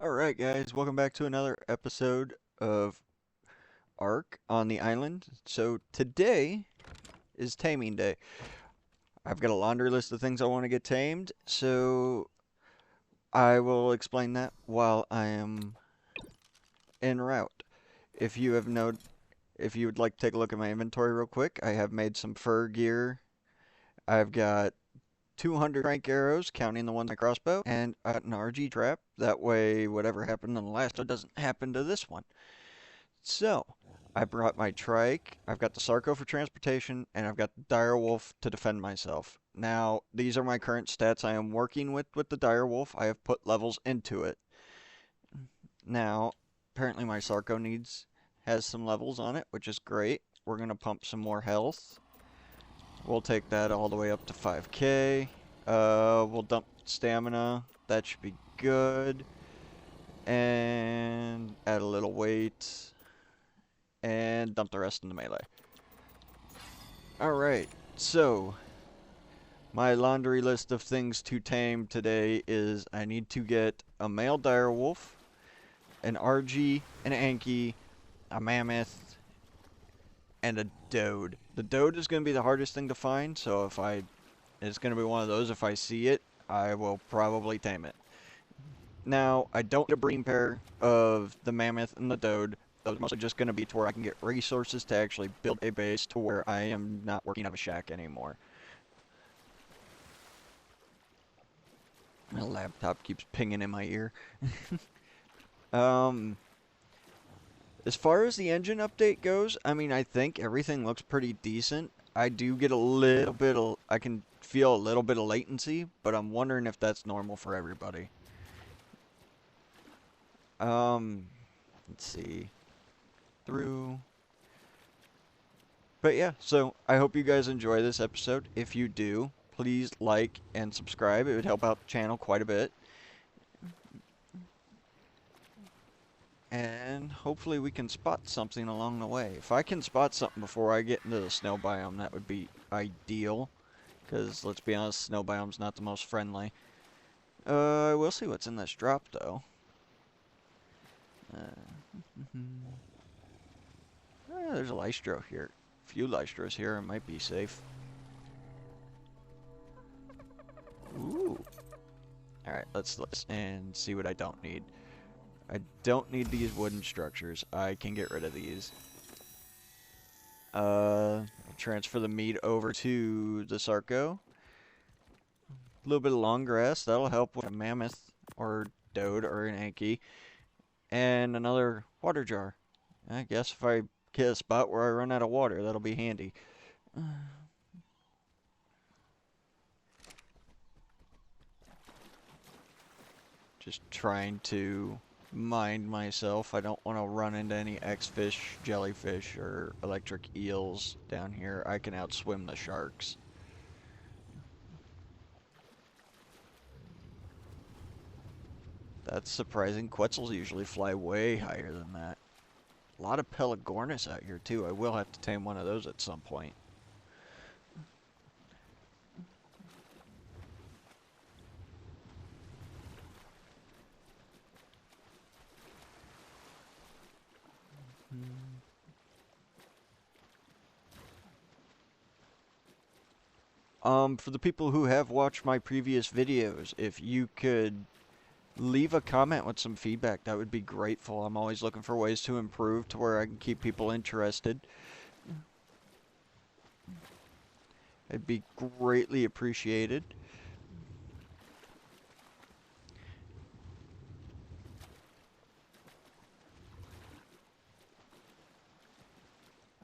Alright guys, welcome back to another episode of Ark on the island. So today is taming day. I've got a laundry list of things I want to get tamed, so I will explain that while I am en route. If you have no, if you would like to take a look at my inventory real quick, I have made some fur gear. I've got 200 crank arrows, counting the ones in my crossbow, and I got an RG trap. That way, whatever happened on the last one doesn't happen to this one. So, I brought my trike, I've got the Sarco for transportation, and I've got the Direwolf to defend myself. Now, these are my current stats I am working with the Direwolf. I have put levels into it. Now, apparently my Sarco has some levels on it, which is great. We're going to pump some more health. We'll take that all the way up to 5k. We'll dump stamina. That should be good. And add a little weight. And dump the rest into melee. Alright, so my laundry list of things to tame today is I need to get a male direwolf, an RG, an Anki, a mammoth, and a Dode. The Dode is going to be the hardest thing to find, so it's going to be one of those, if I see it, I will probably tame it. Now, I don't need a breeding pair of the mammoth and the Dode. Those are mostly just going to be to where I can get resources to actually build a base to where I am not working out of a shack anymore. My laptop keeps pinging in my ear. um, as far as the engine update goes, I mean, I think everything looks pretty decent. I do get a little bit of, I can feel a little bit of latency, but I'm wondering if that's normal for everybody. Let's see. Through. But yeah, so I hope you guys enjoy this episode. If you do, please like and subscribe. It would help out the channel quite a bit. And hopefully we can spot something along the way. If I can spot something before I get into the snow biome, that would be ideal. Because, let's be honest, snow biome's not the most friendly. We'll see what's in this drop, though. There's a Lystro here. A few Lystros here, it might be safe. Ooh. Alright, let's and see what I don't need. I don't need these wooden structures. I can get rid of these. Transfer the meat over to the Sarco. A little bit of long grass. That'll help with a mammoth or Dode or an Anki. And another water jar. I guess if I get a spot where I run out of water, that'll be handy. Just trying to mind myself. I don't want to run into any X-fish, jellyfish, or electric eels down here. I can outswim the sharks. That's surprising. Quetzals usually fly way higher than that. A lot of Pelagornis out here too. I will have to tame one of those at some point. For the people who have watched my previous videos, if you could leave a comment with some feedback, that would be grateful. I'm always looking for ways to improve to where I can keep people interested. It'd be greatly appreciated.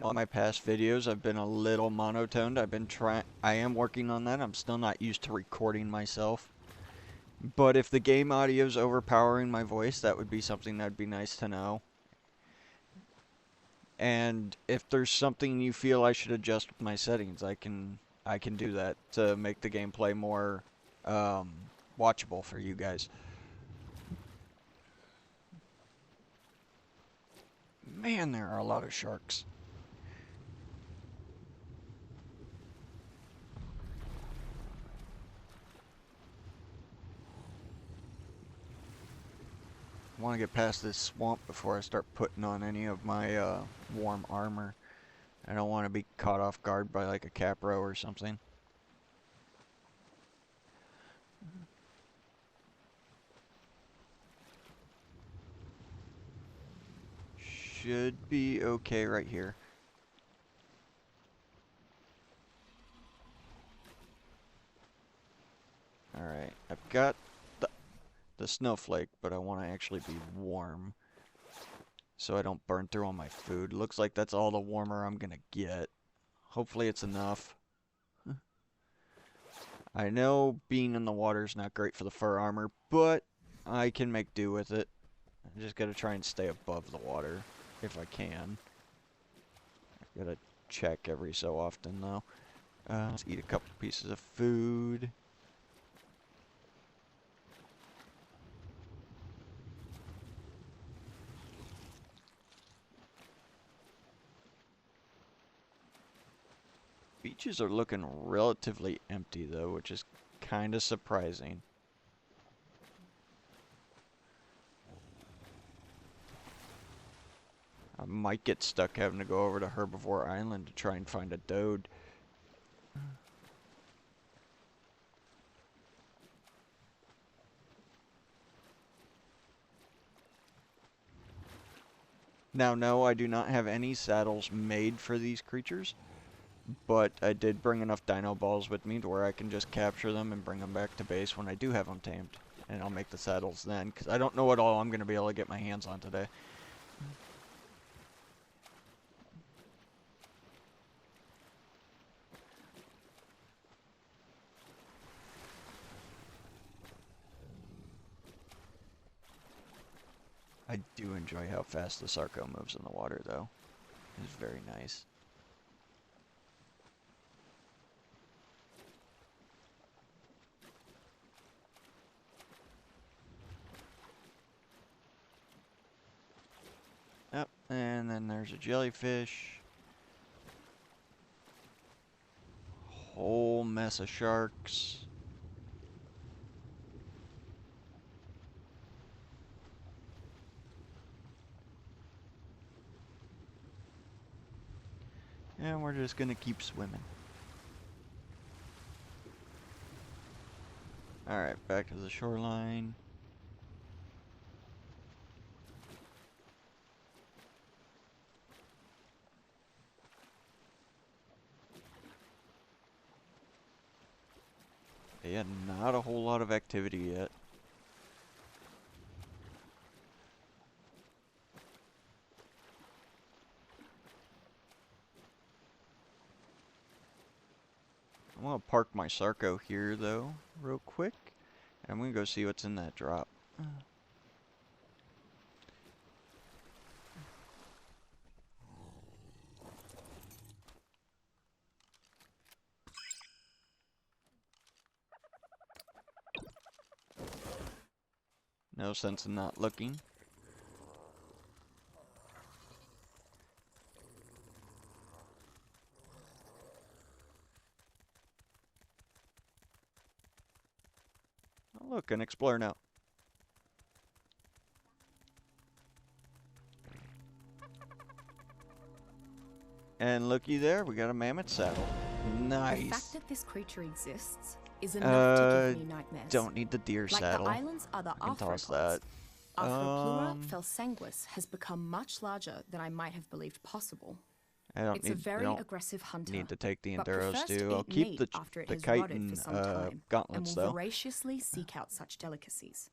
On my past videos, I've been a little monotoned. I am working on that. I'm still not used to recording myself. But if the game audio is overpowering my voice, that would be something that'd be nice to know. And if there's something you feel I should adjust with my settings, I can do that to make the gameplay more watchable for you guys. Man, there are a lot of sharks. want to get past this swamp before I start putting on any of my warm armor. I don't want to be caught off guard by like a capro or something. Should be okay right here. Alright, I've got the snowflake, but I want to actually be warm so I don't burn through all my food. Looks like that's all the warmer I'm gonna get. Hopefully it's enough. I know being in the water is not great for the fur armor, but I can make do with it. I just gotta try and stay above the water if I can. I gotta check every so often though. Let's eat a couple pieces of food. Beaches are looking relatively empty though, which is kind of surprising. I might get stuck having to go over to Herbivore Island to try and find a dode. Now, no, I do not have any saddles made for these creatures, but I did bring enough dino balls with me to where I can just capture them and bring them back to base when I do have them tamed. And I'll make the saddles then, because I don't know what all I'm going to be able to get my hands on today. I do enjoy how fast the Sarco moves in the water, though. It's very nice. Yep, and then there's a jellyfish. Whole mess of sharks. And we're just gonna keep swimming. Alright, back to the shoreline. Yeah, not a whole lot of activity yet. I'm gonna park my Sarco here though, real quick. And I'm gonna go see what's in that drop. No sense in not looking. Oh, look, an explorer now. And looky there, we got a mammoth saddle. Nice. The fact that this creature exists is enough to give me nightmares. Don't need the deer saddle. Like the island's other I can toss arthropods, that. Arthroplura felsanguis has become much larger than I might have believed possible. It's a very aggressive hunter. Need to take the but enduros prefers to too. I'll eat keep meat the after it has kite rotted and for some time, and gauntlets will though. voraciously seek out such delicacies.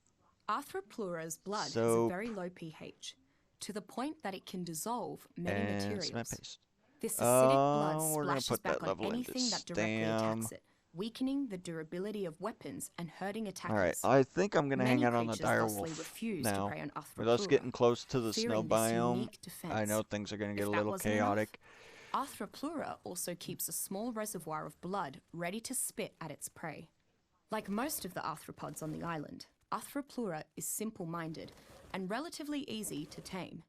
Arthroplura's blood has Soap. a very low pH, to the point that it can dissolve many And materials. cement paste. This acidic blood We're gonna splashes put back that on level into anything that directly stam. attacks it, weakening the durability of weapons and hurting attackers. Alright, I think I'm gonna hang out on the thusly direwolf refuse now. to prey on With us Arthroplura, getting close to the snow fearing this biome, unique defense. I know things are gonna get If a that little wasn't enough, chaotic. Arthroplura also keeps a small reservoir of blood ready to spit at its prey. Like most of the arthropods on the island, Arthroplura is simple-minded and relatively easy to tame.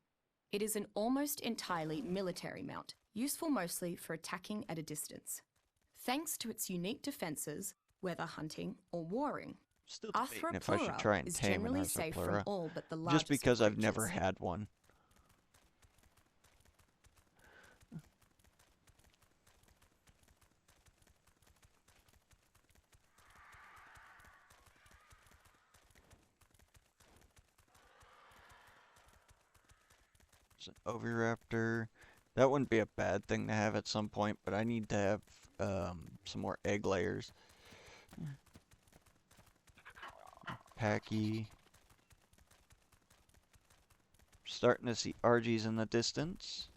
It is an almost entirely military mount, useful mostly for attacking at a distance. Thanks to its unique defenses, whether hunting or warring, Still debating if I should Arthropleura try and is tame an generally safe from Arthropleura. all but the Just largest because of I've never creatures. had one. There's an Oviraptor. That wouldn't be a bad thing to have at some point, but I need to have some more egg layers. Packy. Starting to see RGs in the distance.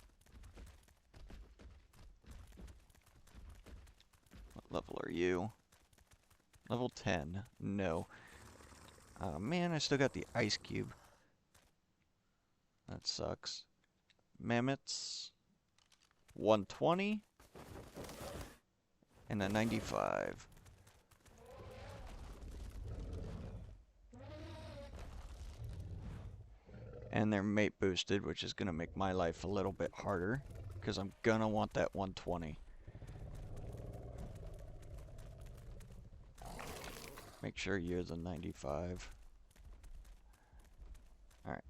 What level are you? Level 10. No. Oh man, I still got the ice cube. That sucks. Mammoths. 120. And a 95. And they're mate boosted, which is going to make my life a little bit harder, because I'm going to want that 120. Make sure you're the 95. Alright.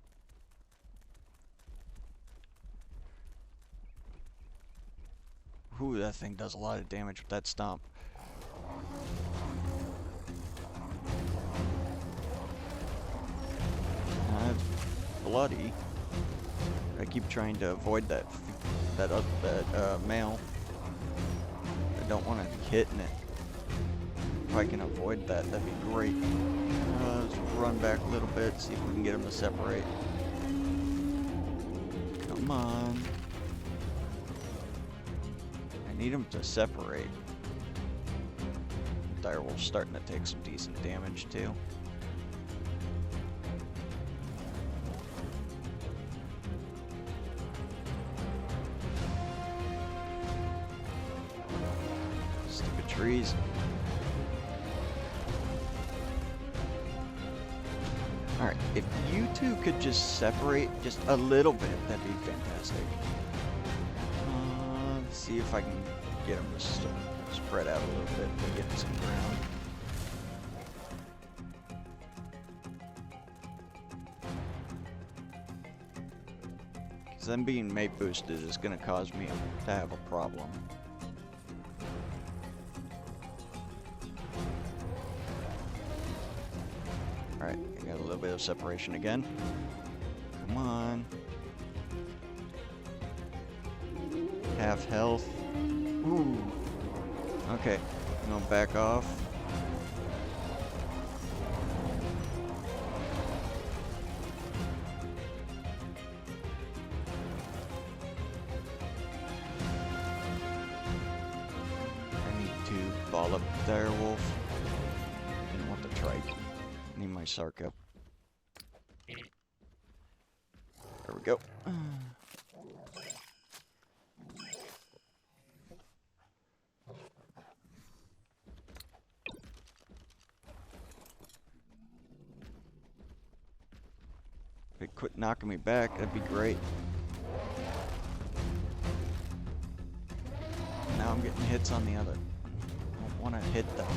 Ooh, that thing does a lot of damage with that stomp. That's bloody. I keep trying to avoid that male. I don't want to be hitting it. If I can avoid that, that'd be great. Let's run back a little bit, see if we can get them to separate. Come on. I need them to separate. Direwolfs starting to take some decent damage too. Stupid trees. Alright, if you two could just separate just a little bit, that'd be fantastic. Let's see if I can get them to spread out a little bit and get some ground. Because them being mate boosted is going to cause me to have a problem. Alright, I got a little bit of separation again. Come on. Half health. Ooh. Okay, I'm gonna back off. I need to ball up Direwolf. Didn't want the trike. Need my Sarco. There we go. If they quit knocking me back, that'd be great. Now I'm getting hits on the other. I don't want to hit them.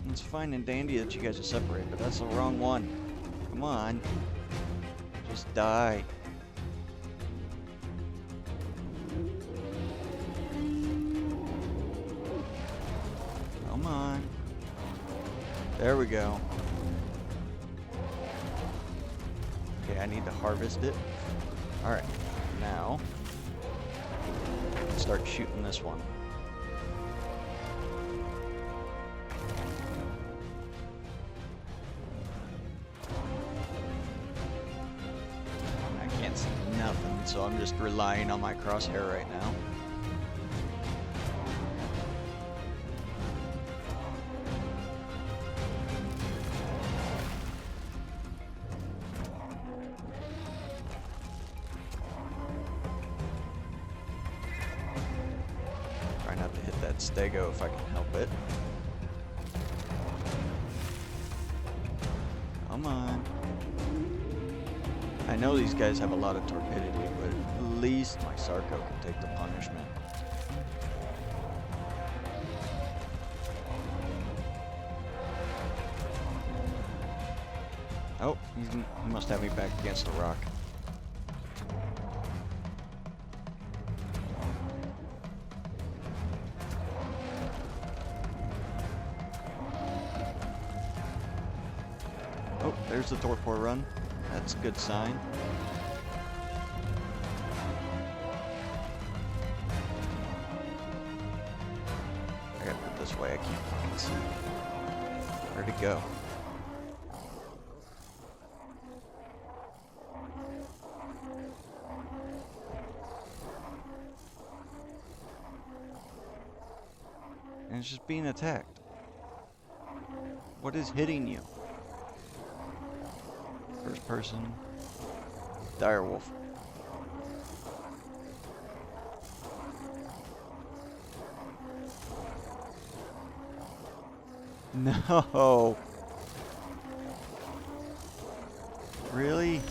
It's fine and dandy that you guys are separated, but that's the wrong one. Come on. Just die. Come on. There we go. Okay, I need to harvest it. Alright, now start shooting this one. Nothing, so I'm just relying on my crosshair right now. Try not to hit that stego if I can help it. Come on. I know these guys have a lot of torpidity, but at least my Sarco can take the punishment. Oh, he must have me back against the rock. Oh, there's the torpor run. That's a good sign. I gotta put this way, I can't fucking see. Where'd it go? And it's just being attacked. What is hitting you? First person. Direwolf. No. Really?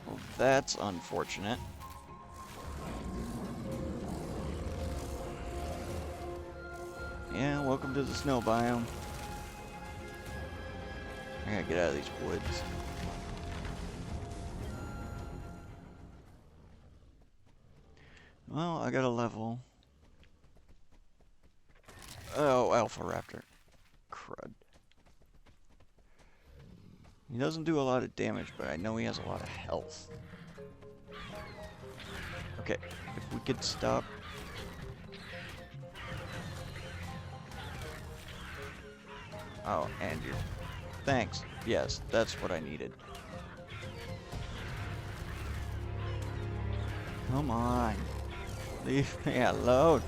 Well, that's unfortunate. Yeah, welcome to the snow biome. I gotta get out of these woods. Well, I got a level. Oh, Alpha Raptor. Crud. He doesn't do a lot of damage, but I know he has a lot of health. Okay, if we could stop. Oh, and you. Thanks. Yes, that's what I needed. Come on. Leave me alone.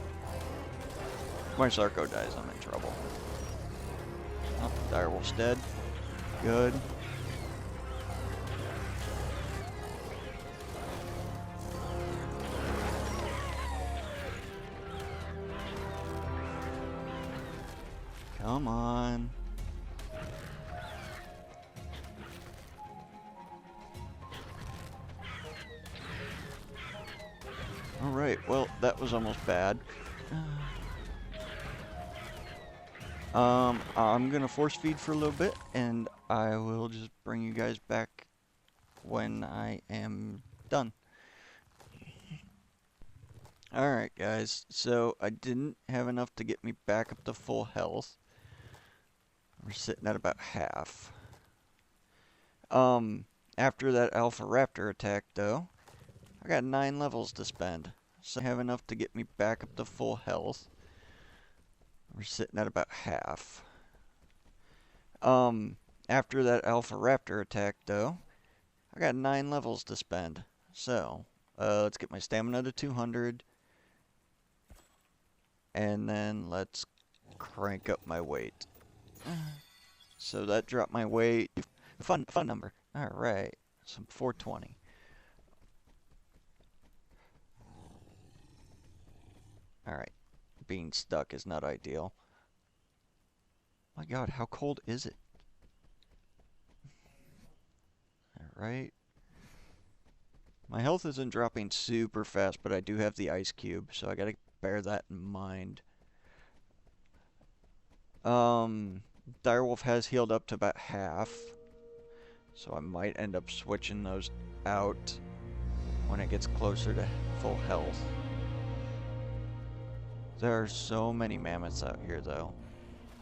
If my Sarco dies, I'm in trouble. Oh, Direwolf's dead. Good. Come on. Alright, well, that was almost bad. I'm gonna force feed for a little bit, and I will just bring you guys back when I am done. Alright, guys, so I didn't have enough to get me back up to full health. We're sitting at about half. After that Alpha Raptor attack, though, I got 9 levels to spend. So I have enough to get me back up to full health. We're sitting at about half. After that Alpha Raptor attack, though, I got 9 levels to spend. So, let's get my stamina to 200. And then let's crank up my weight. So that dropped my weight. Fun number. Alright. So 420. Alright. Being stuck is not ideal. My god, how cold is it? Alright. My health isn't dropping super fast, but I do have the ice cube, so I gotta bear that in mind. Direwolf has healed up to about half, so I might end up switching those out when it gets closer to full health. There are so many mammoths out here, though.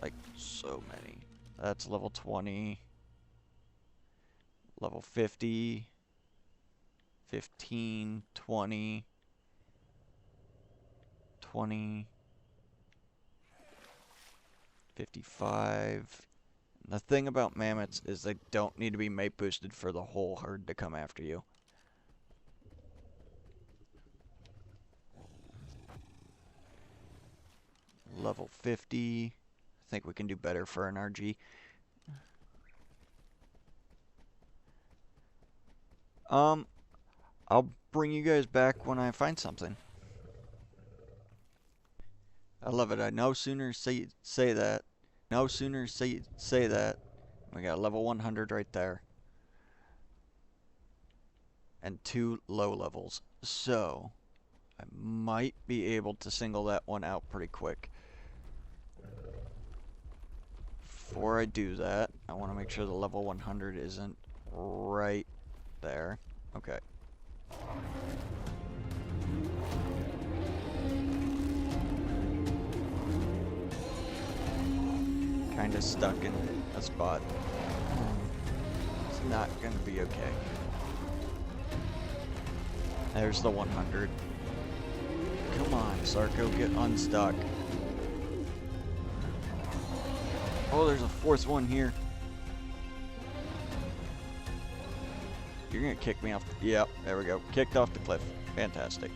Like, so many. That's level 20. Level 50. 15. 20. 20. 55. And the thing about mammoths is they don't need to be mate boosted for the whole herd to come after you. Level 50. I think we can do better for an RG. I'll bring you guys back when I find something. I love it. I no sooner say that. No sooner say that. We got level 100 right there. And 2 low levels. So, I might be able to single that one out pretty quick. Before I do that, I want to make sure the level 100 isn't right there. Okay. Kind of stuck in a spot. It's not going to be okay. There's the 100. Come on, Sarko, get unstuck. Oh, there's a fourth one here. You're gonna kick me off. Yep, there we go. Kicked off the cliff. Fantastic.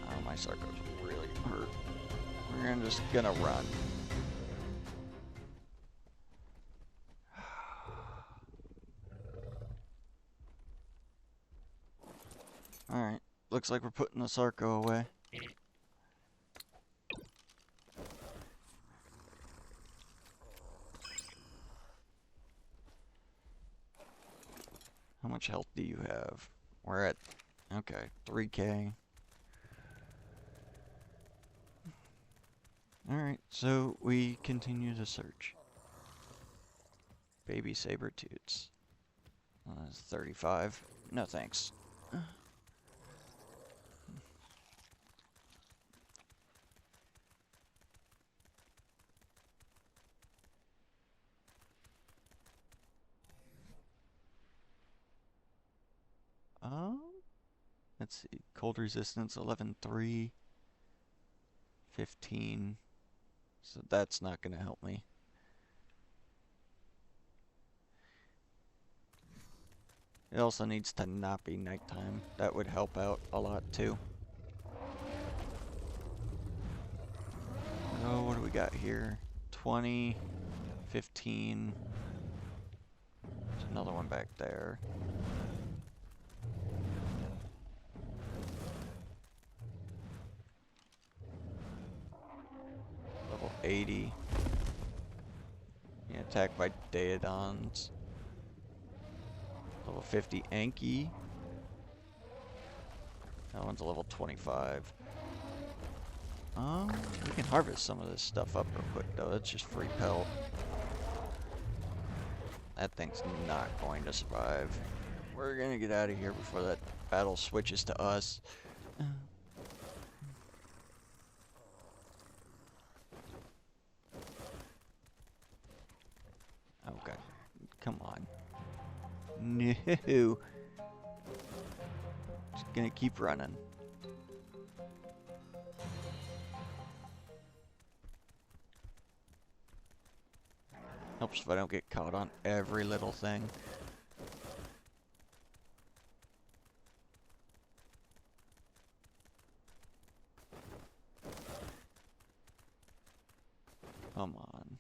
Oh, my Sarko's really hurt. We're just gonna run. Alright, looks like we're putting the Sarko away. How much health do you have? We're at, okay, 3K. Alright, so we continue to search. Baby saber toots. That's 35. No thanks. Let's see. Cold resistance 11.3. 15. So that's not going to help me. It also needs to not be nighttime. That would help out a lot too. Oh, what do we got here? 20, 15. There's another one back there. Level 80. Yeah, attacked by Daedons. Level 50 Anki. That one's a level 25. We can harvest some of this stuff up real quick though. That's just free pelt. That thing's not going to survive. We're gonna get out of here before that battle switches to us. Okay, come on. No. Just gonna keep running. Helps if I don't get caught on every little thing. Come on.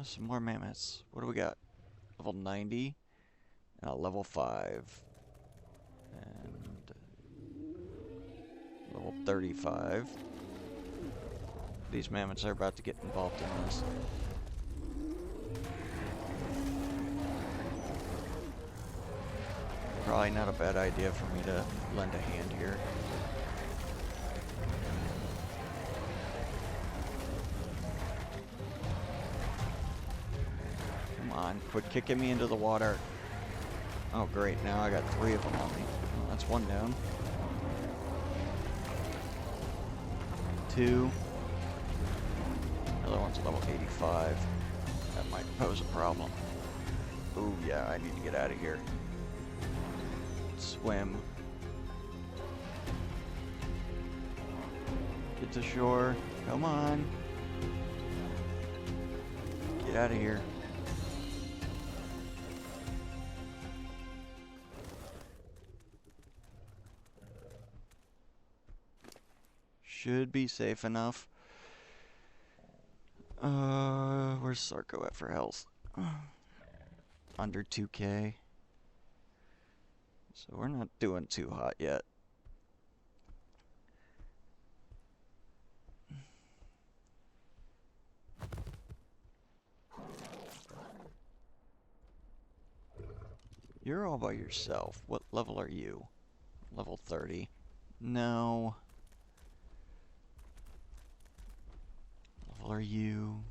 Some more mammoths. What do we got? Level 90 and a level 5 and level 35. These mammoths are about to get involved in this. Probably not a bad idea for me to lend a hand here. On, quit kicking me into the water. Oh great, now I got 3 of them on me. Oh, that's one down. 2. The other one's level 85. That might pose a problem. Ooh, yeah, I need to get out of here. Swim. Get to shore. Come on. Get out of here. Should be safe enough. Where's Sarko at for health? Under 2K. So we're not doing too hot yet. You're all by yourself. What level are you? Level 30. No. Level are you?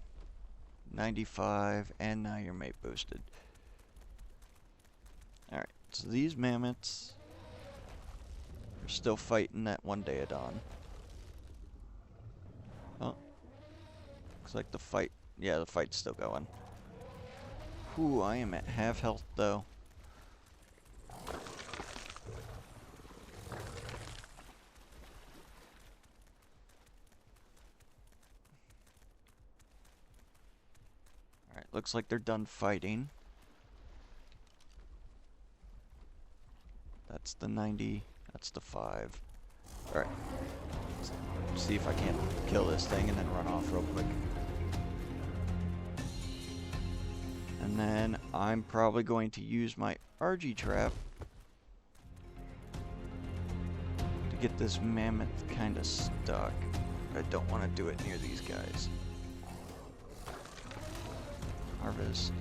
95, and now you're mate boosted. Alright, so these mammoths are still fighting that one day at dawn. Oh. Looks like the fight, yeah, the fight's still going. Whew, I am at half health though. Alright, looks like they're done fighting. That's the 90, that's the 5. Alright, let's see if I can't kill this thing and then run off real quick. And then I'm probably going to use my RG trap to get this mammoth kind of stuck. I don't want to do it near these guys. Harvest.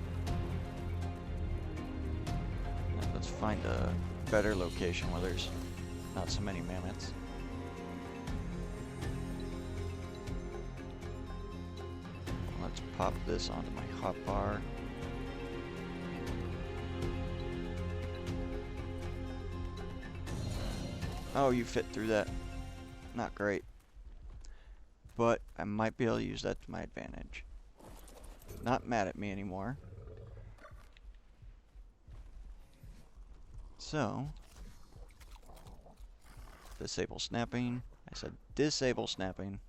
Let's find a better location where there's not so many mammoths. Let's pop this onto my hotbar. Oh, you fit through that. Not great. But I might be able to use that to my advantage. Not mad at me anymore. So, disable snapping. I said disable snapping.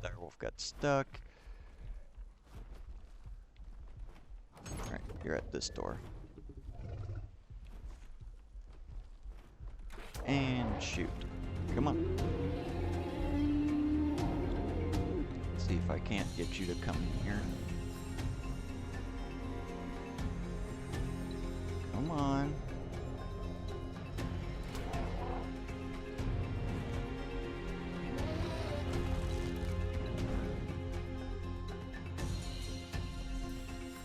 Direwolf got stuck. Alright, you're at this door. And shoot. Come on. Let's see if I can't get you to come in here. Come on.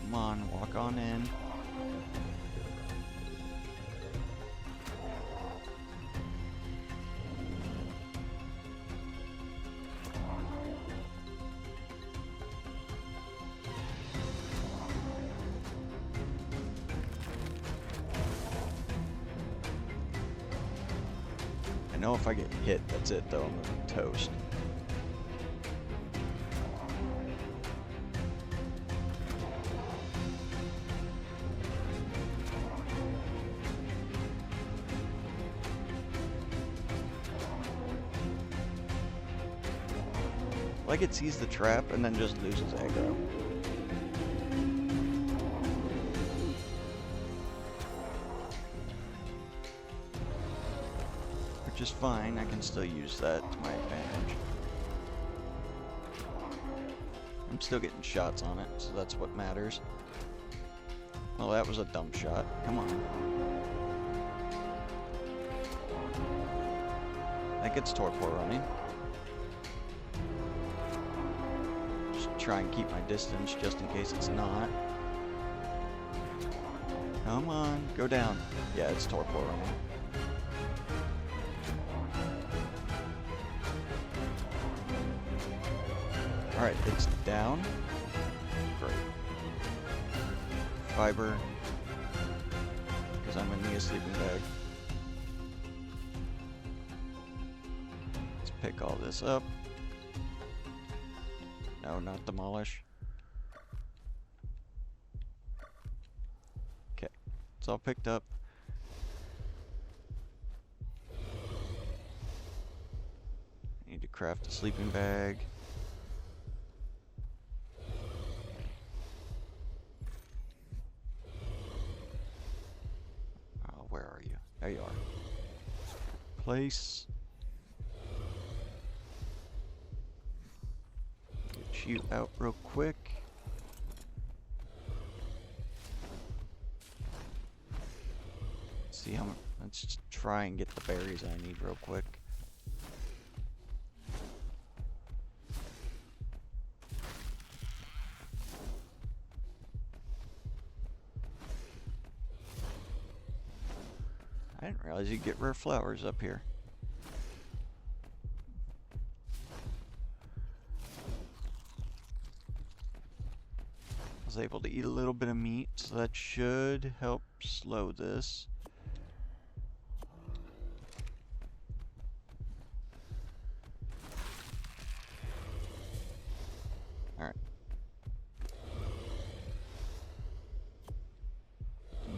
Come on, walk on in. I know if I get hit, that's it though, I'm gonna be toast. Like it sees the trap and then just loses aggro. Which is fine, I can still use that to my advantage. I'm still getting shots on it, so that's what matters. Well, that was a dumb shot. Come on. I think it's torpor running. Try and keep my distance just in case it's not. Come on, go down. Yeah, it's torpor running. Alright, it's down. Great. Fiber. Because I'm gonna need a sleeping bag. Let's pick all this up. No, not demolish. Okay, it's all picked up. Need to craft a sleeping bag. Oh, where are you? There you are. Place. push you out real quick. See how. Let's just try and get the berries I need real quick. I didn't realize you get rare flowers up here. I was able to eat a little bit of meat, so that should help slow this. Alright.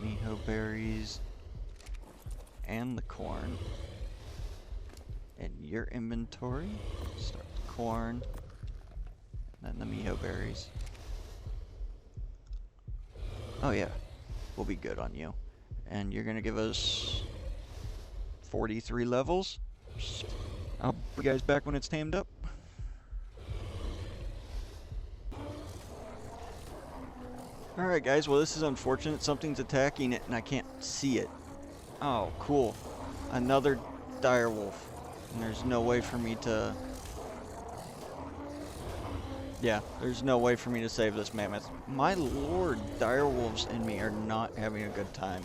Miho berries. And the corn. In your inventory, start the corn, then the miho berries. Oh yeah, we'll be good on you. And you're gonna give us 43 levels. I'll bring you guys back when it's tamed up. Alright guys, well this is unfortunate. Something's attacking it and I can't see it. Oh, cool. Another direwolf. And there's no way for me to... Yeah, there's no way for me to save this mammoth. My lord, direwolves and me are not having a good time.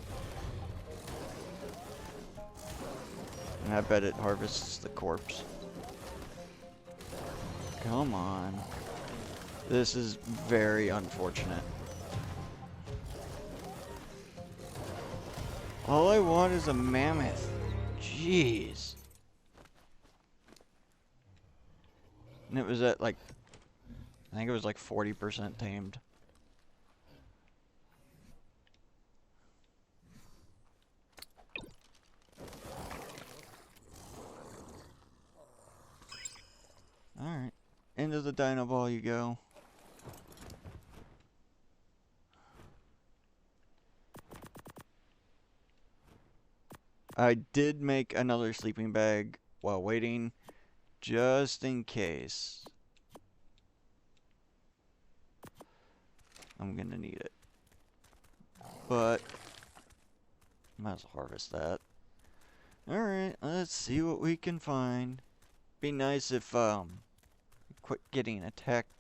And I bet it harvests the corpse. Come on. This is very unfortunate. All I want is a mammoth. Jeez. And it was at like, I think it was like 40% tamed. Alright. Into the dino ball you go. I did make another sleeping bag while waiting, just in case. I'm gonna need it. But, might as well harvest that. Alright, let's see what we can find. Be nice if, quit getting attacked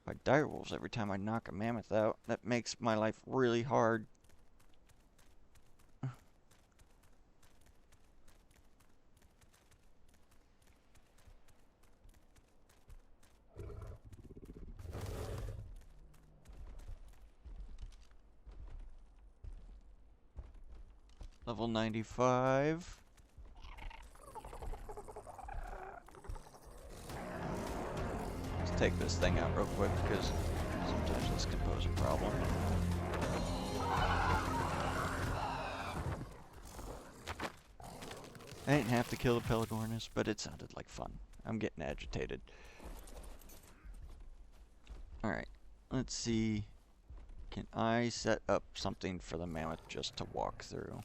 by direwolves every time I knock a mammoth out. That makes my life really hard. Level 95. Let's take this thing out real quick because sometimes this can pose a problem. I didn't have to kill the Pelagornis, but it sounded like fun. I'm getting agitated. Alright, let's see. Can I set up something for the mammoth just to walk through?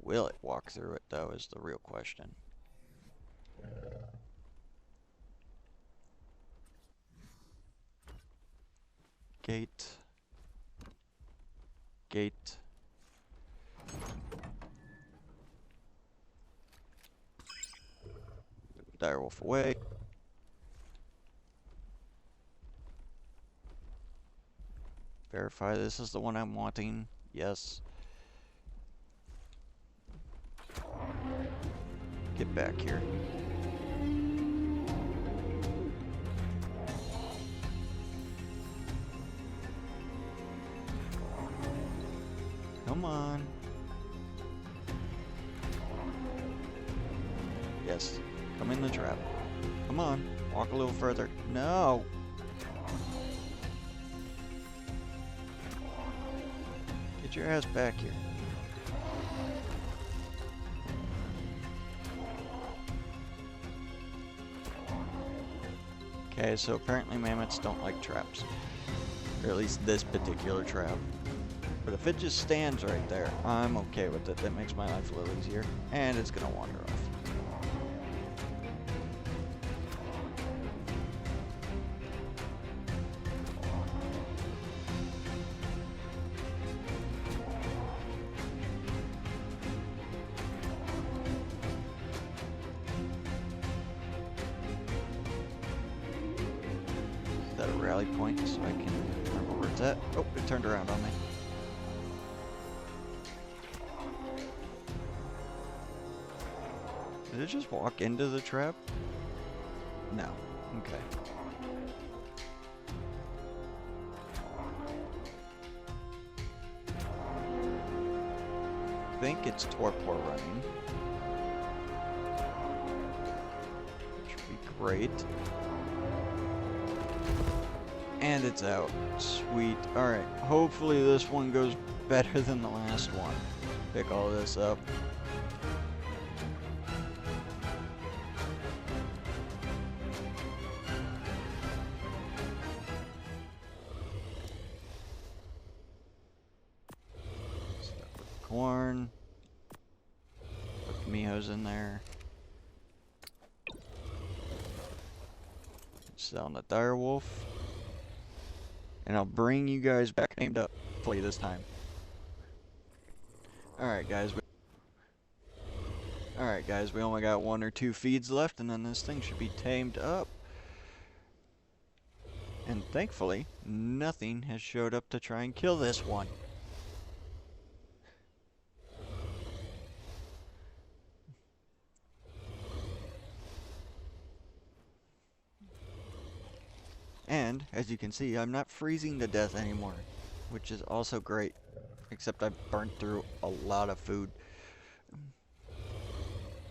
Will it walk through it, though, is the real question. Gate. Gate. Direwolf away. Verify this is the one I'm wanting. Yes. Get back here. Come on. Yes. Come in the trap. Come on. Walk a little further. No. Get your ass back here. Okay, so apparently mammoths don't like traps. Or at least this particular trap. But if it just stands right there, I'm okay with it. That makes my life a little easier. And it's gonna wander off. rally point so I can remember where it's at. Oh, it turned around on me. Did it just walk into the trap? No. Okay. I think it's torpor running. Which would be great. And it's out. Sweet. Alright. Hopefully this one goes better than the last one. Pick all this up. Corn. Put the Mihos in there. Selling the Direwolf. And I'll bring you guys back named up for you this time. Alright guys. Alright guys, we only got 1 or 2 feeds left and then this thing should be tamed up. And thankfully, nothing has showed up to try and kill this one. And, as you can see, I'm not freezing to death anymore, which is also great, except I've burnt through a lot of food.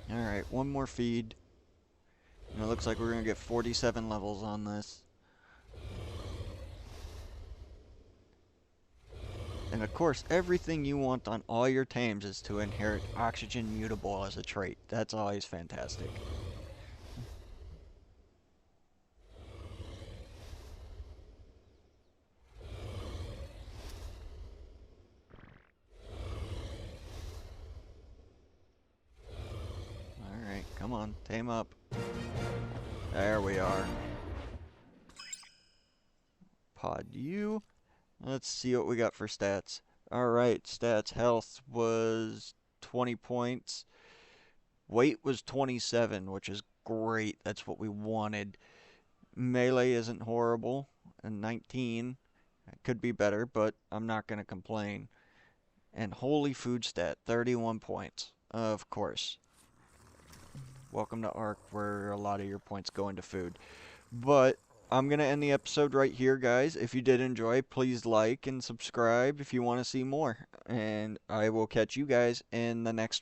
Alright, 1 more feed. And it looks like we're going to get 47 levels on this. And of course, everything you want on all your tames is to inherit oxygen mutable as a trait. That's always fantastic. Alright, come on, tame up. There we are. Pod you. Let's see what we got for stats. Alright, stats. Health was 20 points. Weight was 27, which is great. That's what we wanted. Melee isn't horrible. And 19. It could be better, but I'm not going to complain. And holy food stat, 31 points. Of course. Welcome to Ark, where a lot of your points go into food. But I'm going to end the episode right here, guys. If you did enjoy, please like and subscribe if you want to see more. And I will catch you guys in the next